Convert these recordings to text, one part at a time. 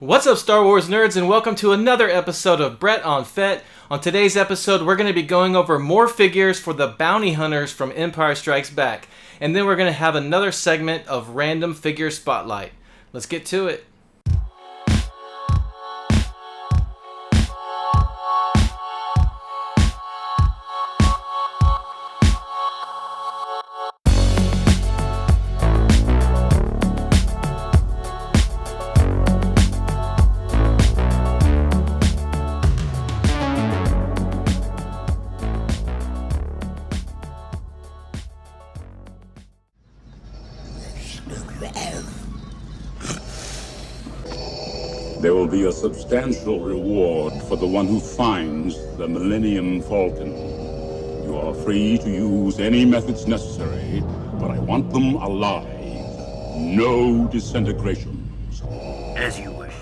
What's up, Star Wars nerds, and welcome to another episode of Brett on Fett. On today's episode, we're going to be going over more figures for the bounty hunters from Empire Strikes Back. And then we're going to have another segment of Random Figure Spotlight. Let's get to it. There will be a substantial reward for the one who finds the Millennium Falcon. You are free to use any methods necessary, but I want them alive. No disintegrations. As you wish.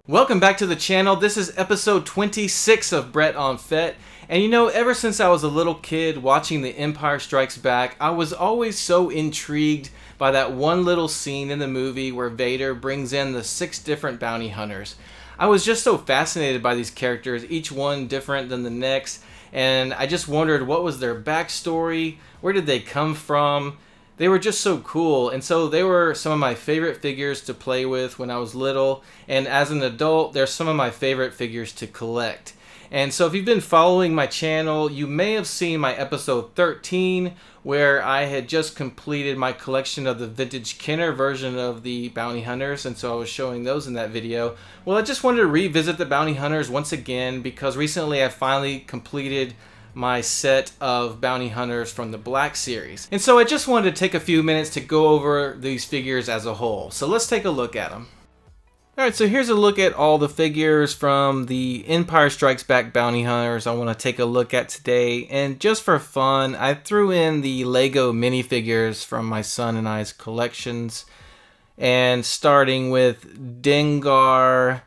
Welcome back to the channel. This is episode 26 of Brett on Fett. And you know, ever since I was a little kid watching The Empire Strikes Back, I was always so intrigued by that one little scene in the movie where Vader brings in the 6 different bounty hunters. I was just so fascinated by these characters, each one different than the next, and I just wondered what was their backstory, where did they come from. They were just so cool, and so they were some of my favorite figures to play with when I was little, and as an adult, they're some of my favorite figures to collect. And so if you've been following my channel, you may have seen my episode 13 where I had just completed my collection of the vintage Kenner version of the bounty hunters, and so I was showing those in that video. Well, I just wanted to revisit the bounty hunters once again because recently I finally completed my set of bounty hunters from the Black series. And so I just wanted to take a few minutes to go over these figures as a whole. So let's take a look at them. Alright, so here's a look at all the figures from the Empire Strikes Back bounty hunters I want to take a look at today. And just for fun, I threw in the Lego minifigures from my son and I's collections. And starting with Dengar,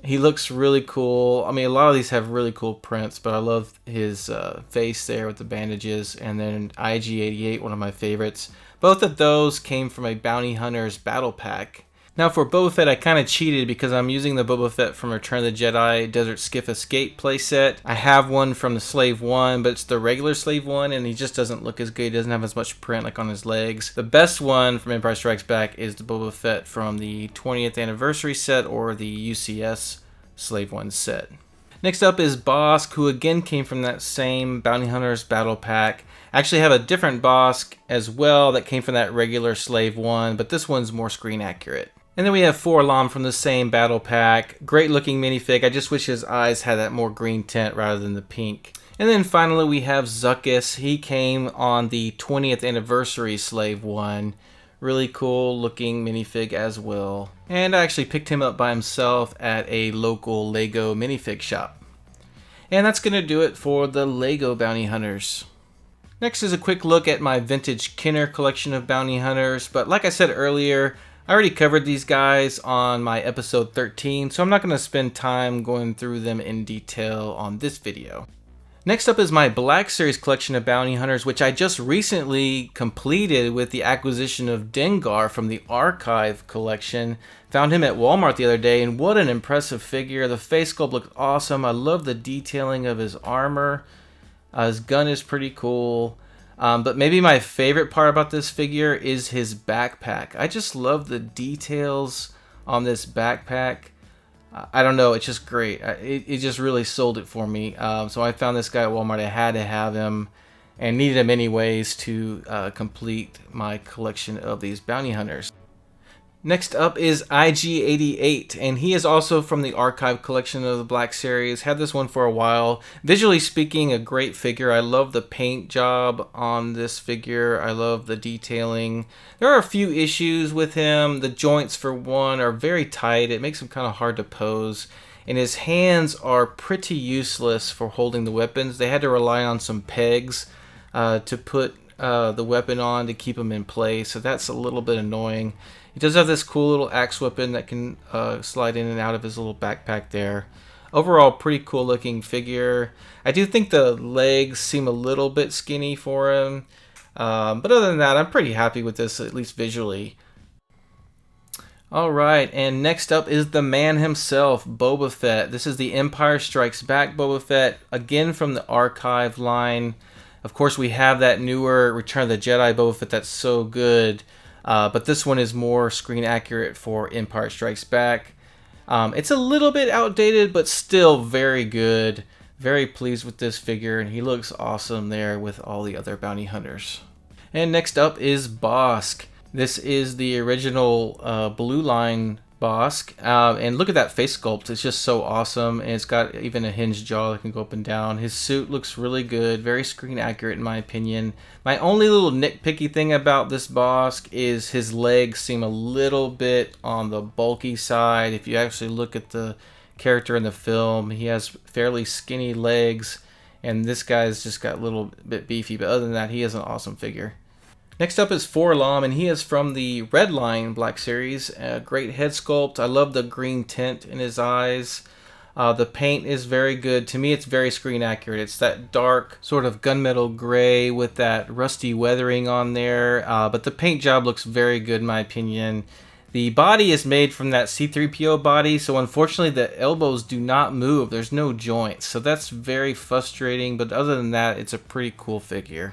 he looks really cool. I mean, a lot of these have really cool prints, but I love his face there with the bandages. And then IG-88, one of my favorites. Both of those came from a Bounty Hunters battle pack. Now for Boba Fett, I kind of cheated because I'm using the Boba Fett from Return of the Jedi Desert Skiff Escape playset. I have one from the Slave 1, but it's the regular Slave 1, and he just doesn't look as good. He doesn't have as much print like on his legs. The best one from Empire Strikes Back is the Boba Fett from the 20th anniversary set or the UCS Slave 1 set. Next up is Bossk, who again came from that same Bounty Hunters battle pack. I actually have a different Bossk as well that came from that regular Slave 1, but this one's more screen accurate. And then we have Forlom from the same battle pack. Great looking minifig. I just wish his eyes had that more green tint rather than the pink. And then finally we have Zuckuss. He came on the 20th anniversary Slave 1. Really cool looking minifig as well. And I actually picked him up by himself at a local Lego minifig shop. And that's going to do it for the Lego Bounty Hunters. Next is a quick look at my vintage Kenner collection of bounty hunters. But like I said earlier, I already covered these guys on my episode 13, so I'm not going to spend time going through them in detail on this video. Next up is my Black Series collection of bounty hunters, which I just recently completed with the acquisition of Dengar from the Archive collection. Found him at Walmart the other day, and what an impressive figure. The face sculpt looked awesome. I love the detailing of his armor. His gun is pretty cool. But maybe my favorite part about this figure is his backpack. I just love the details on this backpack. I don't know, it's just great. It just really sold it for me. So I found this guy at Walmart. I had to have him and needed him anyways to complete my collection of these bounty hunters. Next up is IG-88, and he is also from the Archive collection of the Black series. Had this one for a while. Visually speaking, a great figure. I love the paint job on this figure. I love the detailing. There are a few issues with him. The joints, for one, are very tight. It makes him kind of hard to pose. And his hands are pretty useless for holding the weapons. They had to rely on some pegs to put the weapon on to keep him in place. So that's a little bit annoying. He does have this cool little axe weapon that can slide in and out of his little backpack there. Overall, pretty cool looking figure. I do think the legs seem a little bit skinny for him. But other than that, I'm pretty happy with this, at least visually. Alright, and next up is the man himself, Boba Fett. This is the Empire Strikes Back Boba Fett, again from the archive line. Of course, we have that newer Return of the Jedi Boba Fett that's so good, but this one is more screen accurate for Empire Strikes Back. It's a little bit outdated, but still very good. Very pleased with this figure, and he looks awesome there with all the other bounty hunters. And next up is Bossk. This is the original blue line Bossk, and look at that face sculpt. It's just so awesome, and it's got even a hinged jaw that can go up and down. His suit looks really good, very screen accurate in my opinion. My only little nitpicky thing about this Bossk is his legs seem a little bit on the bulky side. If you actually look at the character in the film, he has fairly skinny legs, and this guy's just got a little bit beefy, but other than that, he is an awesome figure. Next up is 4-LOM, and he is from the Red Line Black Series. Great head sculpt. I love the green tint in his eyes. The paint is very good. To me, it's very screen accurate. It's that dark sort of gunmetal gray with that rusty weathering on there. But the paint job looks very good in my opinion. The body is made from that C-3PO body, so unfortunately the elbows do not move. There's no joints, so that's very frustrating. But other than that, it's a pretty cool figure.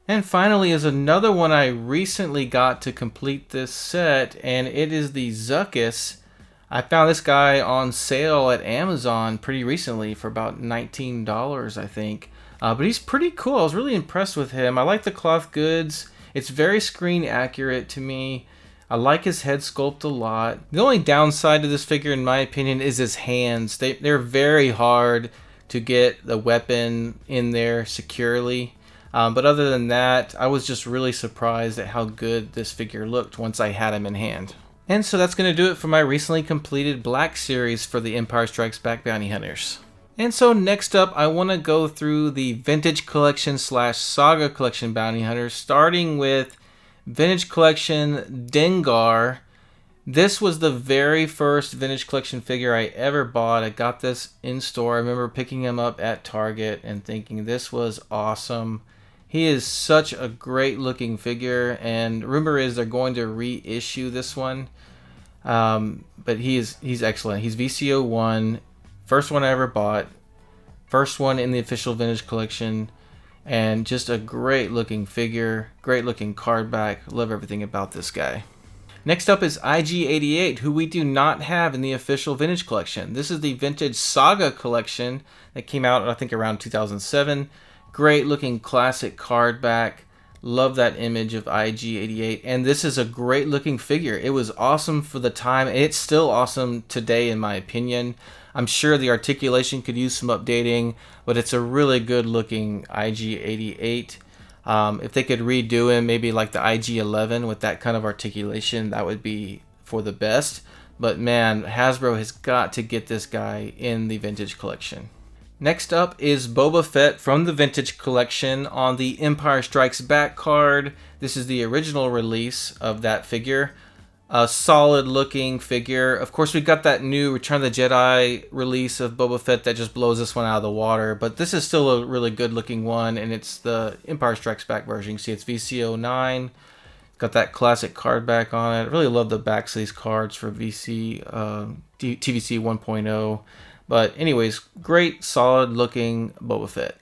And finally is another one I recently got to complete this set, and it is the Zuckuss. I found this guy on sale at Amazon pretty recently for about $19, I think. But he's pretty cool. I was really impressed with him. I like the cloth goods. It's very screen accurate to me. I like his head sculpt a lot. The only downside to this figure, in my opinion, is his hands. They're very hard to get the weapon in there securely. But other than that, I was just really surprised at how good this figure looked once I had him in hand. And so that's going to do it for my recently completed Black Series for the Empire Strikes Back Bounty Hunters. And so next up, I want to go through the Vintage Collection / Saga Collection Bounty Hunters, starting with Vintage Collection Dengar. This was the very first Vintage Collection figure I ever bought. I got this in store. I remember picking him up at Target and thinking this was awesome. He is such a great looking figure, and rumor is they're going to reissue this one. But he's excellent. He's VCO 1, first one I ever bought, first one in the official Vintage Collection, and just a great looking figure, great looking card back. Love everything about this guy. Next up is IG-88, who we do not have in the official Vintage Collection. This is the Vintage Saga Collection that came out, I think, around 2007. Great looking classic card back. Love that image of IG-88. And this is a great looking figure. It was awesome for the time. It's still awesome today in my opinion. I'm sure the articulation could use some updating, but it's a really good looking IG-88. If they could redo him, maybe like the IG-11 with that kind of articulation, that would be for the best. But man, Hasbro has got to get this guy in the Vintage Collection. Next up is Boba Fett from the Vintage Collection on the Empire Strikes Back card. This is the original release of that figure. A solid looking figure. Of course, we got that new Return of the Jedi release of Boba Fett that just blows this one out of the water. But this is still a really good looking one, and it's the Empire Strikes Back version. You can see it's VCO 9. Got that classic card back on it. I really love the backs of these cards for TVC 1.0. But anyways, great, solid looking Boba Fett.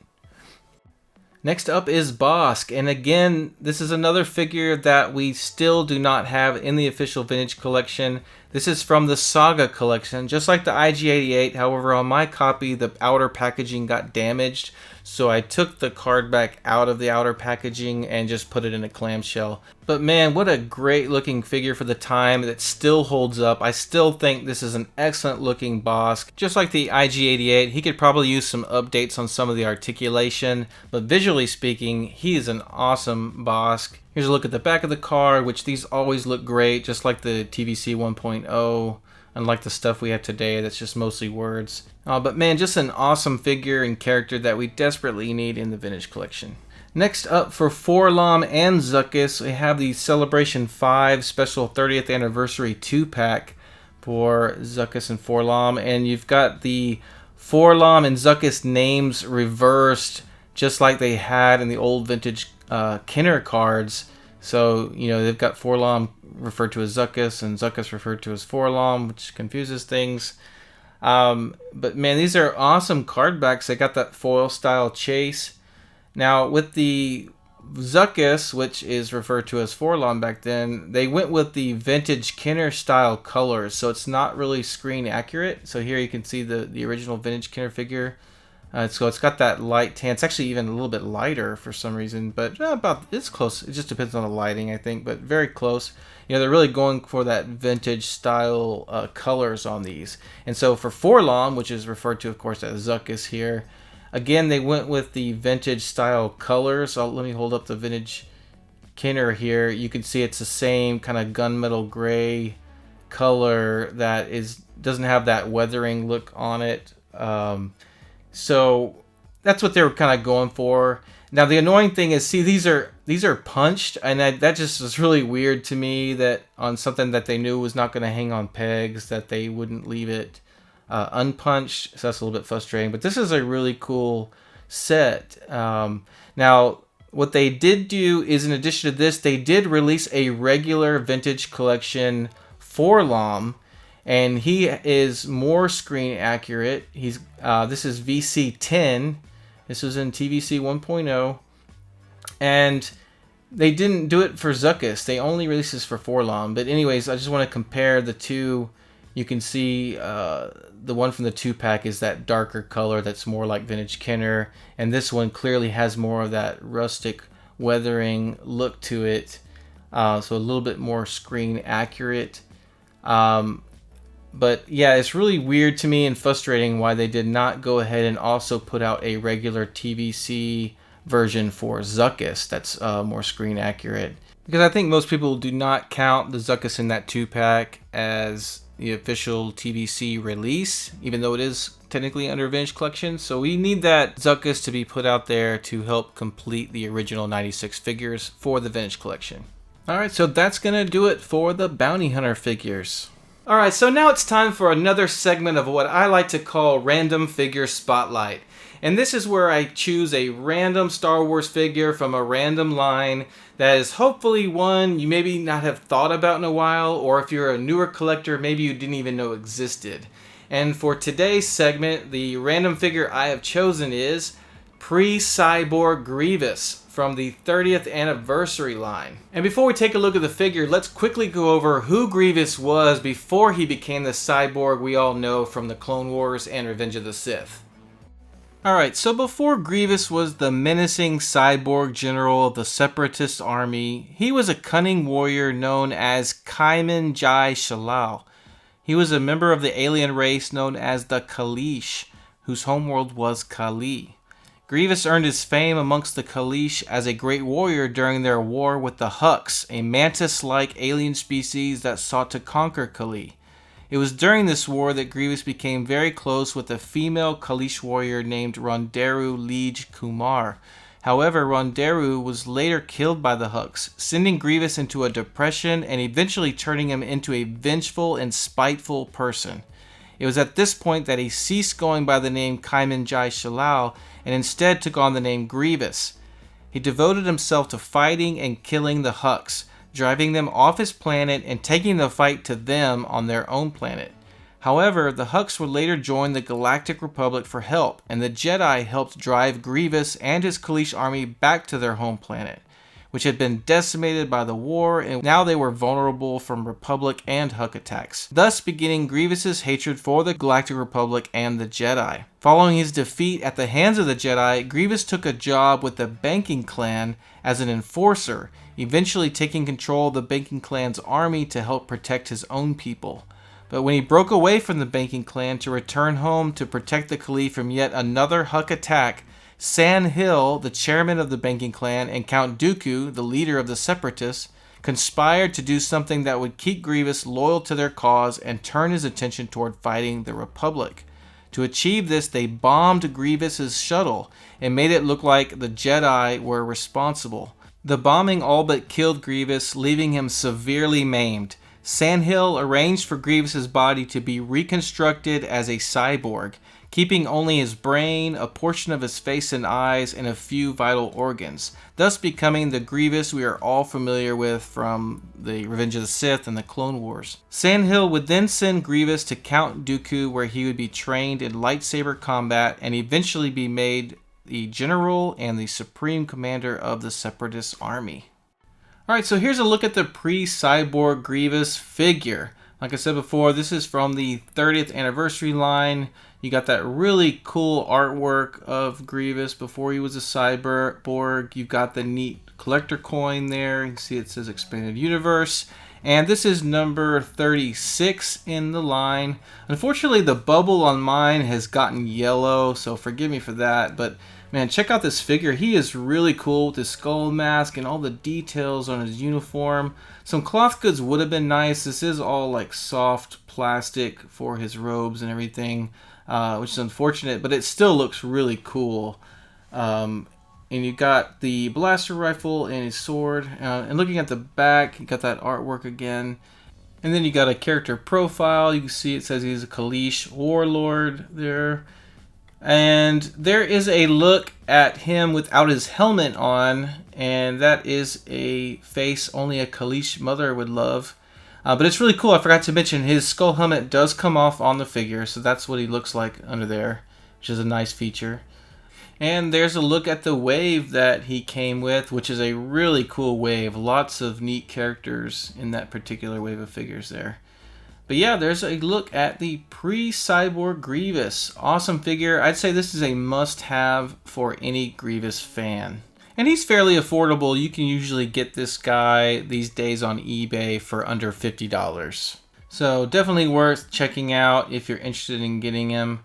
Next up is Bossk, and again, this is another figure that we still do not have in the official Vintage Collection. This is from the Saga Collection, just like the IG-88. However, on my copy, the outer packaging got damaged, so I took the card back out of the outer packaging and just put it in a clamshell. But man, what a great looking figure for the time that still holds up. I still think this is an excellent looking Bossk. Just like the IG-88, he could probably use some updates on some of the articulation, but visually speaking, he is an awesome Bossk. Here's a look at the back of the card, which these always look great, just like the TVC 1.0, unlike the stuff we have today that's just mostly words. But man, just an awesome figure and character that we desperately need in the Vintage Collection. Next up for 4-LOM and Zuckuss, we have the Celebration 5 Special 30th Anniversary 2-pack for Zuckuss and 4-LOM, and you've got the 4-LOM and Zuckuss names reversed, just like they had in the old vintage Kenner cards. So, you know, they've got Forlom referred to as Zuckuss and Zuckuss referred to as Forlom, which confuses things. But man, these are awesome card backs. They got that foil style chase. Now, with the Zuckuss, which is referred to as Forlom back then, they went with the vintage Kenner style colors, so it's not really screen accurate. So here you can see the original vintage Kenner figure. So it's got that light tan. It's actually even a little bit lighter for some reason, but it's close. It just depends on the lighting, I think, but very close. You know, they're really going for that vintage style colors on these. And so for Forlom, which is referred to, of course, as Zuckuss here, again, they went with the vintage style colors. Let me hold up the vintage Kenner here. You can see it's the same kind of gunmetal gray color that doesn't have that weathering look on it. So that's what they were kind of going for. Now the annoying thing is, see, these are punched, and that just was really weird to me, that on something that they knew was not going to hang on pegs, that they wouldn't leave it unpunched. So that's a little bit frustrating. But this is a really cool set. Now what they did do is, in addition to this, they did release a regular vintage collection Forlom. And he is more screen accurate. This is VC10. This was in TVC 1.0. And they didn't do it for Zuckuss. They only released this for Forlom. But anyways, I just want to compare the two. You can see the one from the 2-pack is that darker color that's more like vintage Kenner. And this one clearly has more of that rustic weathering look to it. So a little bit more screen accurate. But yeah, it's really weird to me and frustrating why they did not go ahead and also put out a regular TVC version for Zuckuss that's more screen accurate. Because I think most people do not count the Zuckuss in that 2-pack as the official TVC release, even though it is technically under Vintage Collection. So we need that Zuckuss to be put out there to help complete the original 96 figures for the Vintage Collection. Alright, so that's going to do it for the Bounty Hunter figures. Alright, so now it's time for another segment of what I like to call Random Figure Spotlight. And this is where I choose a random Star Wars figure from a random line that is hopefully one you maybe not have thought about in a while, or if you're a newer collector, maybe you didn't even know existed. And for today's segment, the random figure I have chosen is Pre-Cyborg Grievous from the 30th anniversary line. And before we take a look at the figure, let's quickly go over who Grievous was before he became the cyborg we all know from the Clone Wars and Revenge of the Sith. Alright, so before Grievous was the menacing cyborg general of the Separatist army, he was a cunning warrior known as Kaiman Jai Shalal. He was a member of the alien race known as the Kaleesh, whose homeworld was Kali. Grievous earned his fame amongst the Kaleesh as a great warrior during their war with the Hux, a mantis-like alien species that sought to conquer Kali. It was during this war that Grievous became very close with a female Kaleesh warrior named Ronderu Liege Kumar. However, Ronderu was later killed by the Hux, sending Grievous into a depression and eventually turning him into a vengeful and spiteful person. It was at this point that he ceased going by the name Kaiman Jai Shalal and instead took on the name Grievous. He devoted himself to fighting and killing the Hux, driving them off his planet and taking the fight to them on their own planet. However, the Hux would later join the Galactic Republic for help, and the Jedi helped drive Grievous and his Kaleesh army back to their home planet, which had been decimated by the war, and now they were vulnerable from Republic and Hux attacks, thus beginning Grievous's hatred for the Galactic Republic and the Jedi. Following his defeat at the hands of the Jedi, Grievous took a job with the Banking Clan as an enforcer, eventually taking control of the Banking Clan's army to help protect his own people. But when he broke away from the Banking Clan to return home to protect the Kali from yet another Hux attack, San Hill, the chairman of the Banking Clan, and Count Dooku, the leader of the Separatists, conspired to do something that would keep Grievous loyal to their cause and turn his attention toward fighting the Republic. To achieve this, they bombed Grievous's shuttle and made it look like the Jedi were responsible. The bombing all but killed Grievous, leaving him severely maimed. Sandhill arranged for Grievous's body to be reconstructed as a cyborg, keeping only his brain, a portion of his face and eyes, and a few vital organs, thus becoming the Grievous we are all familiar with from the Revenge of the Sith and the Clone Wars. Sandhill would then send Grievous to Count Dooku, where he would be trained in lightsaber combat and eventually be made the general and the supreme commander of the Separatist army. Alright, so here's a look at the pre-cyborg Grievous figure. Like I said before, this is from the 30th anniversary line. You got that really cool artwork of Grievous before he was a cyborg. You've got the neat collector coin there. You can see it says Expanded Universe. And this is number 36 in the line. Unfortunately, the bubble on mine has gotten yellow, so forgive me for that. But man, check out this figure. He is really cool with his skull mask and all the details on his uniform. Some cloth goods would have been nice. This is all like soft plastic for his robes and everything, which is unfortunate, but it still looks really cool. And you got the blaster rifle and his sword. And looking at the back, you got that artwork again. And then you got a character profile. You can see it says he's a Kaleesh warlord there. And there is a look at him without his helmet on, and that is a face only a Kaleesh mother would love. But it's really cool. I forgot to mention his skull helmet does come off on the figure, so that's what he looks like under there, which is a nice feature. And there's a look at the wave that he came with, which is a really cool wave. Lots of neat characters in that particular wave of figures there. But yeah, there's a look at the pre-cyborg Grievous. Awesome figure. I'd say this is a must-have for any Grievous fan. And he's fairly affordable. You can usually get this guy these days on eBay for under $50. So definitely worth checking out if you're interested in getting him.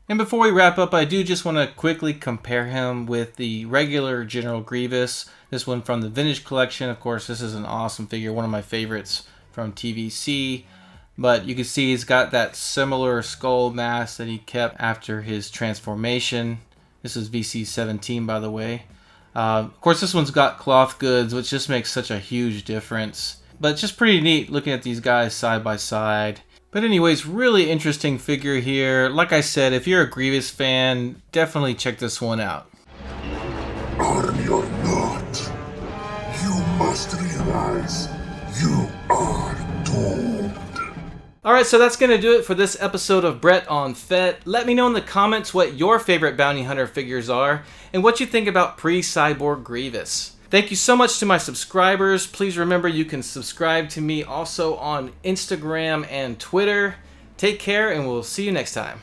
And before we wrap up, I do just want to quickly compare him with the regular General Grievous. This one from the Vintage Collection. Of course, this is an awesome figure, one of my favorites from TVC. But you can see he's got that similar skull mask that he kept after his transformation. This is VC17, by the way. Of course, this one's got cloth goods, which just makes such a huge difference. But it's just pretty neat looking at these guys side by side. But anyways, really interesting figure here. Like I said, if you're a Grievous fan, definitely check this one out. Army or not, you must realize you are doomed. Alright, so that's going to do it for this episode of Brett on Fett. Let me know in the comments what your favorite bounty hunter figures are and what you think about pre-cyborg Grievous. Thank you so much to my subscribers. Please remember you can subscribe to me also on Instagram and Twitter. Take care and we'll see you next time.